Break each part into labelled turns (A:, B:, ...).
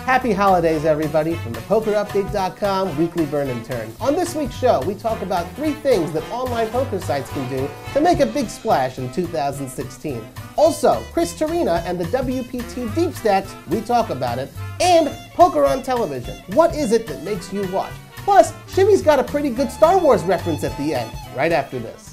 A: Happy holidays, everybody, from thepokerupdate.com weekly burn and turn. On this week's show, we talk about 3 things that online poker sites can do to make a big splash in 2016. Also, Chris Torina and the WPT Deep Stacks, we talk about it, and poker on television. What is it that makes you watch? Plus, Shimmy's got a pretty good Star Wars reference at the end, right after this.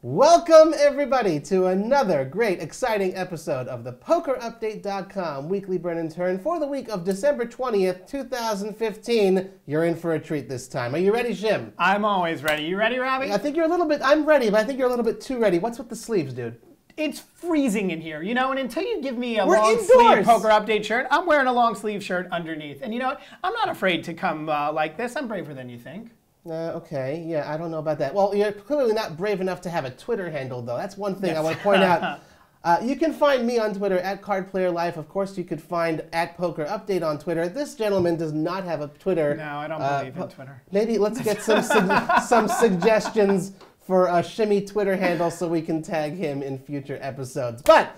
A: Welcome, everybody, to another great, exciting episode of the PokerUpdate.com weekly burn and turn for the week of December 20th, 2015. You're in for a treat this time. Are you ready, Jim?
B: I'm always ready. You ready, Robbie?
A: I think you're a little bit, I'm ready, but I think you're a little bit too ready. What's with the sleeves, dude?
B: It's freezing in here, you know, and until you give me a
A: We're
B: long
A: indoors.
B: sleeve Poker Update shirt, I'm wearing a long sleeve shirt underneath. And you know what? I'm not afraid to come like this. I'm braver than you think.
A: Okay, yeah, I don't know about that. Well, you're clearly not brave enough to have a Twitter handle, though. That's one thing I want to point out. You can find me on Twitter at CardPlayerLife. Of course, you could find at PokerUpdate on Twitter. This gentleman does not have a Twitter.
B: No, I don't believe in Twitter.
A: Maybe let's get some suggestions for a Shimmy Twitter handle so we can tag him in future episodes. But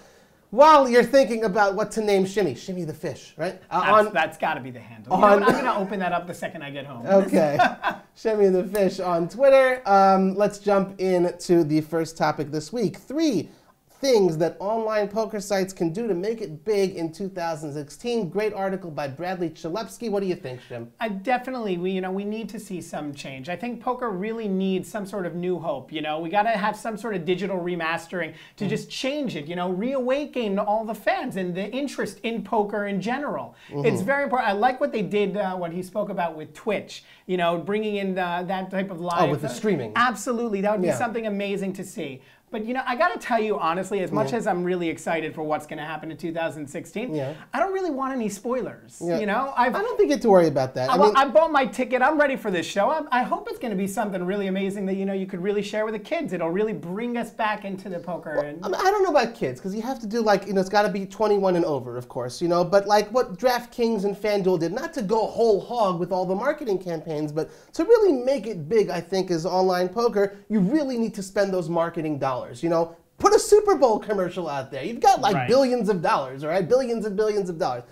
A: while you're thinking about what to name Shimmy, Shimmy the Fish, right?
B: That's got to be the handle. You know what? I'm going to open that up the second I get home.
A: Okay. Shimmy the Fish on Twitter. Let's jump into the first topic this week. 3 things that online poker sites can do to make it big in 2016. Great article by Bradley Chalupsky. What do you think, Shim?
B: Definitely, we need to see some change. I think poker really needs some sort of new hope. You know, we got to have some sort of digital remastering to just change it. You know, reawaken all the fans and the interest in poker in general. It's very important. I like what they did, what he spoke about with Twitch. You know, bringing in that type of live.
A: Oh, with the streaming.
B: Absolutely, that would be something amazing to see. But you know, I got to tell you honestly, as much as I'm really excited for what's going to happen in 2016, I don't really want any spoilers. You know,
A: I don't think you have to worry about that.
B: I bought my ticket. I'm ready for this show. I hope it's going to be something really amazing that you could really share with the kids. It'll really bring us back into the poker.
A: Well, I don't know about kids because you have to do it's got to be 21 and over, of course. But like what DraftKings and FanDuel did, not to go whole hog with all the marketing campaigns, but to really make it big, I think, is online poker. You really need to spend those marketing dollars. Put a Super Bowl commercial out there. You've got billions of dollars, all right? Billions and billions of dollars.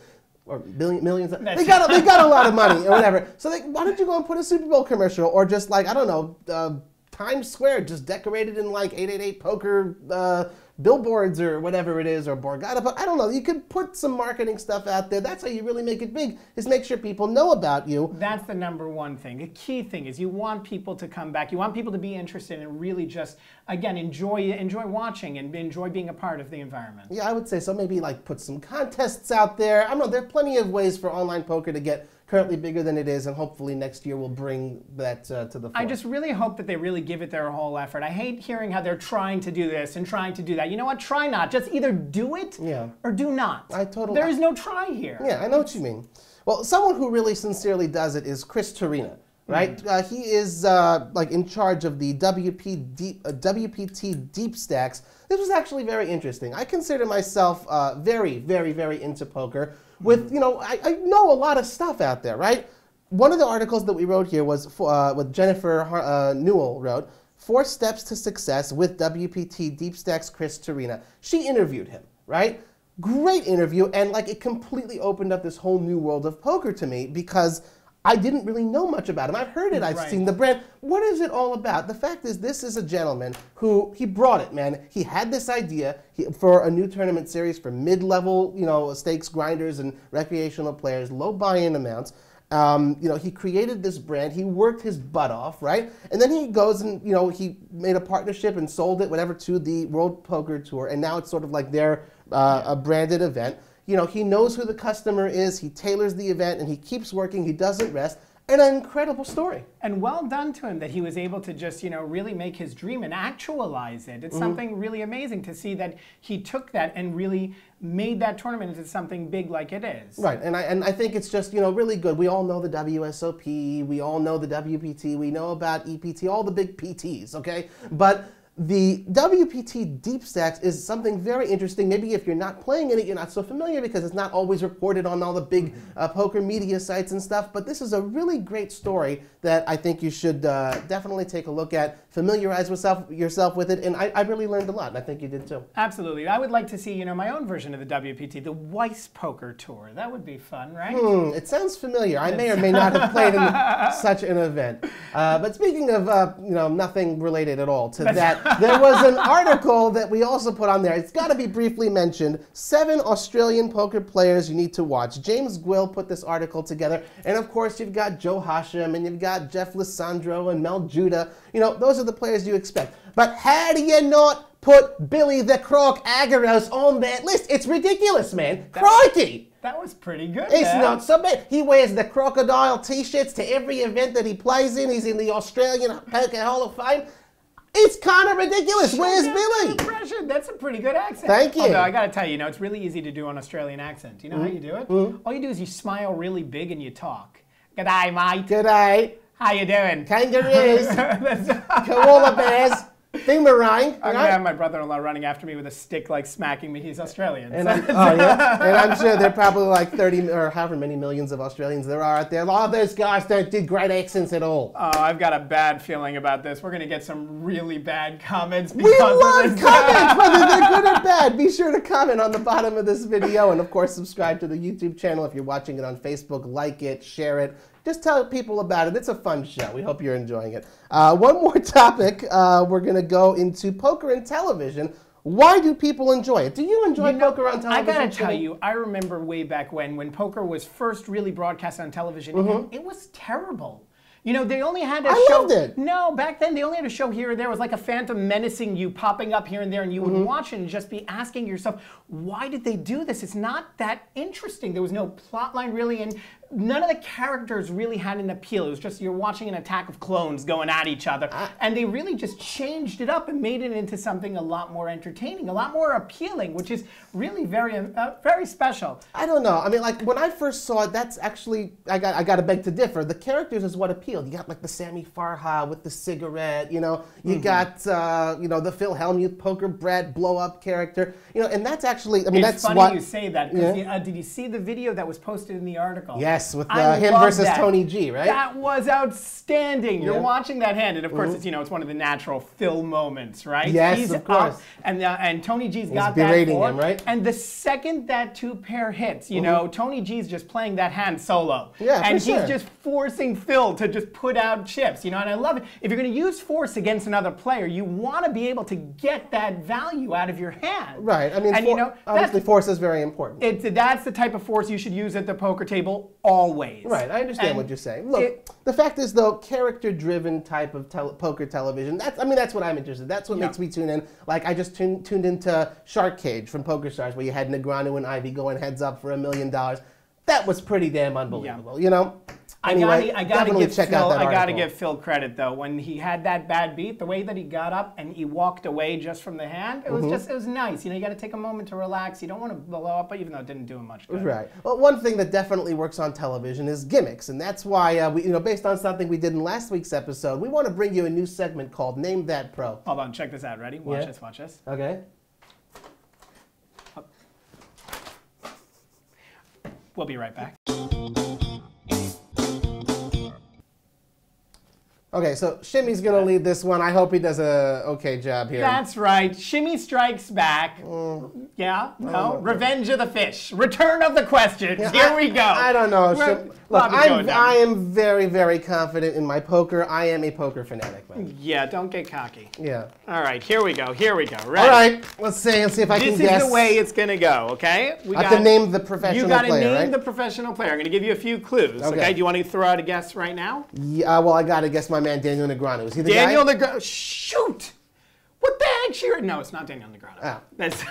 A: Or millions. They got a lot of money or whatever. So why don't you go and put a Super Bowl commercial or just I don't know, Times Square just decorated in 888 poker billboards or whatever it is, or Borgata, but I don't know. You could put some marketing stuff out there. That's how you really make it big, is make sure people know about you.
B: That's the #1 thing. The key thing is you want people to come back. You want people to be interested and really just, again, enjoy watching and enjoy being a part of the environment.
A: Yeah, I would say so. Maybe put some contests out there. I don't know. There are plenty of ways for online poker to get currently bigger than it is, and hopefully next year we'll bring that to the fore.
B: I just really hope that they really give it their whole effort. I hate hearing how they're trying to do this and trying to do that. You know what? Try not. Just either do it or do not. There is no try here.
A: Yeah, I know what you mean. Well, someone who really sincerely does it is Chris Torina, right? He is in charge of the WPT Deep Stacks. This was actually very interesting. I consider myself very, very, very into poker. With, I know a lot of stuff out there, right? One of the articles that we wrote here was what Jennifer Newell wrote, 4 Steps to Success with WPT Deep Stacks Chris Torina. She interviewed him, right? Great interview, and it completely opened up this whole new world of poker to me because I didn't really know much about him. I've heard it, I've seen the brand. What is it all about? The fact is, this is a gentleman who, he brought it, man. He had this idea for a new tournament series for mid-level, stakes grinders and recreational players, low buy-in amounts. He created this brand. He worked his butt off, right? And then he goes and, he made a partnership and sold it, whatever, to the World Poker Tour. And now it's sort of like their a branded event. He knows who the customer is, he tailors the event, and he keeps working, he doesn't rest. And an incredible story.
B: And well done to him that he was able to just, really make his dream and actualize it. It's something really amazing to see that he took that and really made that tournament into something big like it is.
A: Right, and I think it's just, really good. We all know the WSOP, we all know the WPT, we know about EPT, all the big PTs, okay? But the WPT Deep Stacks is something very interesting. Maybe if you're not playing in it, you're not so familiar because it's not always reported on all the big poker media sites and stuff. But this is a really great story that I think you should definitely take a look at, familiarize yourself with it, and I really learned a lot, and I think you did too.
B: Absolutely. I would like to see, my own version of the WPT, the Weiss Poker Tour. That would be fun, right?
A: It sounds familiar. I may or may not have played in such an event. But speaking of, nothing related at all to that, there was an article that we also put on there. It's got to be briefly mentioned. 7 Australian poker players you need to watch. James Gwill put this article together. And of course, you've got Joe Hasham, and you've got Jeff Lissandro and Mel Judah. Those are the players you expect. But how do you not put Billy the Croc Aguiros on that list? It's ridiculous, man. Crikey!
B: That was pretty good.
A: It's not so bad. He wears the crocodile t-shirts to every event that he plays in. He's in the Australian Poker Hall of Fame. It's kind of ridiculous. Where's Billy?
B: Pressure. That's a pretty good accent.
A: Thank you.
B: Although I got to tell you, it's really easy to do an Australian accent. You know how you do it? All you do is you smile really big and you talk. G'day, mate.
A: G'day.
B: How you doing?
A: Kangaroos. Koala bears. Boomerang.
B: I'm gonna have my brother-in-law running after me with a stick, like smacking me. He's Australian.
A: And and I'm sure there are probably like 30 or however many millions of Australians there are out there. All those guys don't do great accents at all.
B: Oh, I've got a bad feeling about this. We're gonna get some really bad comments
A: We
B: because
A: love
B: of this.
A: comments, whether they're good or bad. Be sure to comment on the bottom of this video, and of course subscribe to the YouTube channel if you're watching it on Facebook. Like it, share it. Just tell people about it. It's a fun show. We hope you're enjoying it. One more topic. We're going to go into poker and television. Why do people enjoy it? Do you enjoy poker on television?
B: I gotta tell you, I remember way back when poker was first really broadcast on television, and it was terrible. They only had a show.
A: I loved it.
B: No, back then they only had a show here or there. It was like a phantom menacing you, popping up here and there, and you would watch it and just be asking yourself, why did they do this? It's not that interesting. There was no plot line really, and none of the characters really had an appeal. It was just you're watching an attack of clones going at each other. And they really just changed it up and made it into something a lot more entertaining, a lot more appealing, which is really very, very special.
A: I don't know. I mean, like, when I first saw it, that's actually, I got to beg to differ. The characters is what appealed. You got, like, the Sammy Farha with the cigarette, you got, the Phil Hellmuth poker brat blow-up character, and that's actually, I mean,
B: it's
A: that's
B: funny you say that, because did you see the video that was posted in the article?
A: Yes, with him versus Tony G, right?
B: That was outstanding. You're watching that hand, and of course, it's one of the natural Phil moments, right?
A: Yes,
B: He's
A: of course.
B: Up, and Tony G's got
A: He's
B: that
A: berating
B: board,
A: him, right?
B: And the second that two pair hits, Tony G's just playing that hand solo.
A: Yeah,
B: and
A: for sure.
B: he's just forcing Phil to just put out chips, and I love it. If you're going to use force against another player, you want to be able to get that value out of your hand.
A: Right. I mean, obviously force is very important.
B: That's the type of force you should use at the poker table always.
A: Right. I understand what you're saying. Look, the fact is, though, character-driven type of poker television, that's what I'm interested in. That's what makes me tune in. Like, I just tuned into Shark Cage from PokerStars, where you had Negreanu and Ivey going heads up for $1 million. That was pretty damn unbelievable, Anyway,
B: I gotta give Phil credit though. When he had that bad beat, the way that he got up and he walked away just from the hand, it was it was nice. You got to take a moment to relax. You don't want to blow up, but even though it didn't do him much good.
A: Right. Well, one thing that definitely works on television is gimmicks, and that's why we, based on something we did in last week's episode, we want to bring you a new segment called Name That Pro.
B: Hold on, check this out. Ready? Watch this. Watch this.
A: Okay.
B: We'll be right back.
A: Okay, so Shimmy's going to lead this one. I hope he does a okay job here.
B: That's right. Shimmy strikes back. Yeah? No? Revenge of the Fish. Return of the questions. Here we go.
A: I don't know. Look, I am very, very confident in my poker. I am a poker fanatic, man.
B: Yeah, don't get cocky.
A: Yeah.
B: All right, here we go. Here we go. Ready?
A: All right, let's see if I can guess.
B: This is the way it's going to go, okay?
A: I have to name the professional player,
B: You got to name the professional player. I'm going to give you a few clues, okay? Do you want to throw out a guess right now?
A: Yeah, well, I got to guess my man Daniel Negreanu. Is he the guy?
B: Daniel Negreanu. Shoot! What the heck, Sheeran? No, it's not Daniel Negreanu.
A: Oh.
B: That's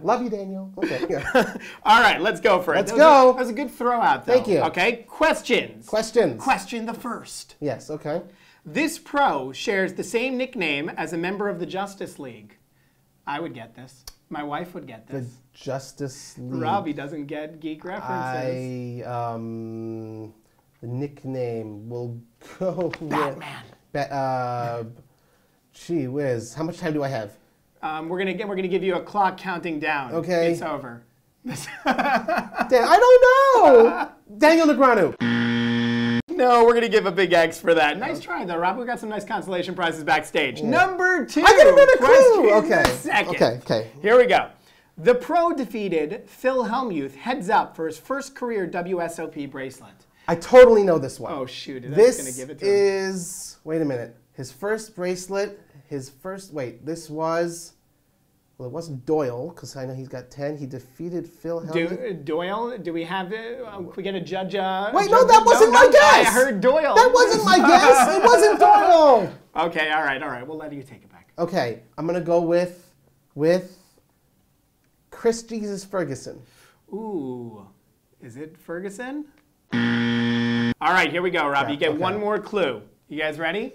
A: Love you, Daniel. Okay.
B: Yeah. All right, let's go for it.
A: Let's go.
B: That was a good throw out, though.
A: Thank you.
B: Okay, questions. Question the first.
A: Yes, okay.
B: This pro shares the same nickname as a member of the Justice League. I would get this. My wife would get this.
A: The Justice League.
B: Robbie doesn't get geek references.
A: The nickname will go
B: Batman.
A: Gee whiz. How much time do I have?
B: We're gonna give you a clock counting down.
A: Okay.
B: It's over.
A: Damn, I don't know. Daniel Negreanu.
B: No, we're gonna give a big X for that. Nice try though, Rob. We got some nice consolation prizes backstage. Number 2.
A: I got another clue.
B: Question
A: Okay.
B: the second.
A: Okay.
B: Here we go. The pro defeated Phil Hellmuth heads up for his first career WSOP bracelet.
A: I totally know this one.
B: Oh shoot! That's
A: This
B: gonna give it to him.
A: is. Wait a minute. His first bracelet. Wait. This was. Well, it wasn't Doyle because I know he's got 10. He defeated Phil Hellmuth.
B: Doyle, do we have it? Can we get a judge?
A: Wait, no, that wasn't my guess.
B: I heard Doyle.
A: That wasn't my guess. It wasn't Doyle.
B: Okay, all right. We'll let you take it back.
A: Okay, I'm gonna go with Chris Jesus Ferguson.
B: Ooh, is it Ferguson? All right, here we go, Rob. You get one more clue. You guys ready?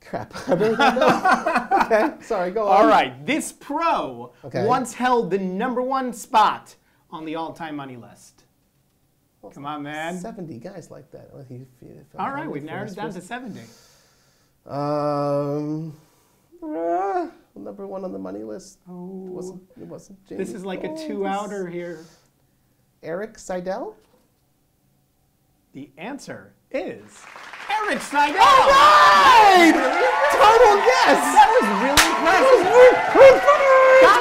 A: Crap, I really don't know. Okay, sorry, go on.
B: All right, this pro once held the #1 spot on the all-time money list. Come on, man.
A: 70 guys like that.
B: All right, we've narrowed it down to 70.
A: #1 on the money list.
B: Oh,
A: It wasn't James.
B: this is like a 2-outer here.
A: Eric Seidel?
B: The answer is Eric Seidel.
A: All right! Total guess!
B: That was really impressive.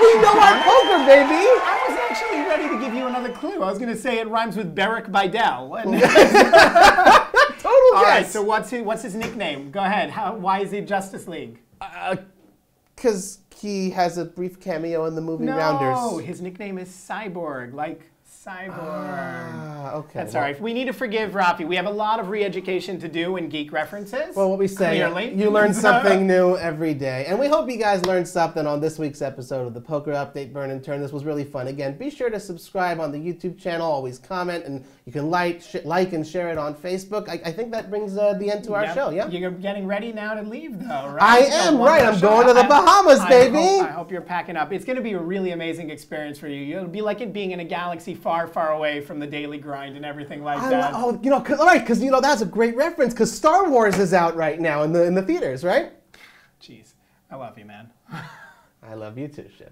A: We know our poker, baby!
B: I was actually ready to give you another clue. I was going to say it rhymes with Beric Bidell. And
A: Total
B: all right,
A: guess!
B: so what's his nickname? Go ahead. Why is he Justice League?
A: Because he has a brief cameo in the movie
B: No,
A: Rounders.
B: his nickname is Cyborg, like Cyborg.
A: Okay.
B: That's all right. We need to forgive Rafi. We have a lot of re-education to do in geek references.
A: Well, what we say,
B: clearly.
A: you learn something new every day. And we hope you guys learned something on this week's episode of the Poker Update Burn and Turn. This was really fun. Again, be sure to subscribe on the YouTube channel. Always comment, and you can like and share it on Facebook. I think that brings the end to our show, yeah?
B: You're getting ready now to leave, though, right?
A: I am, right. I'm going to the Bahamas, baby.
B: I hope you're packing up. It's going to be a really amazing experience for you. It'll be like it being in a galaxy far, far away from the daily grind and everything like that.
A: Oh, because that's a great reference, because Star Wars is out right now in the theaters, right?
B: Jeez, I love you, man.
A: I love you too, Shib.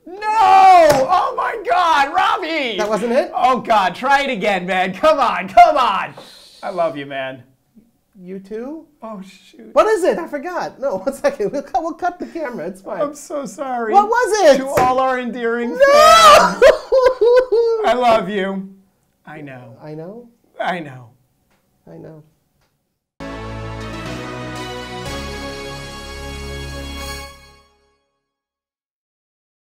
B: No! Oh my God, Robbie!
A: That wasn't it?
B: Oh God, try it again, man. Come on. I love you, man.
A: You too?
B: Oh shoot.
A: What is it? I forgot. No, 1 second. We'll cut the camera. It's fine.
B: I'm so sorry.
A: What was it?
B: To all our endearing fans.
A: No!
B: I love you. I know.
A: I know.
B: I know.
A: I know.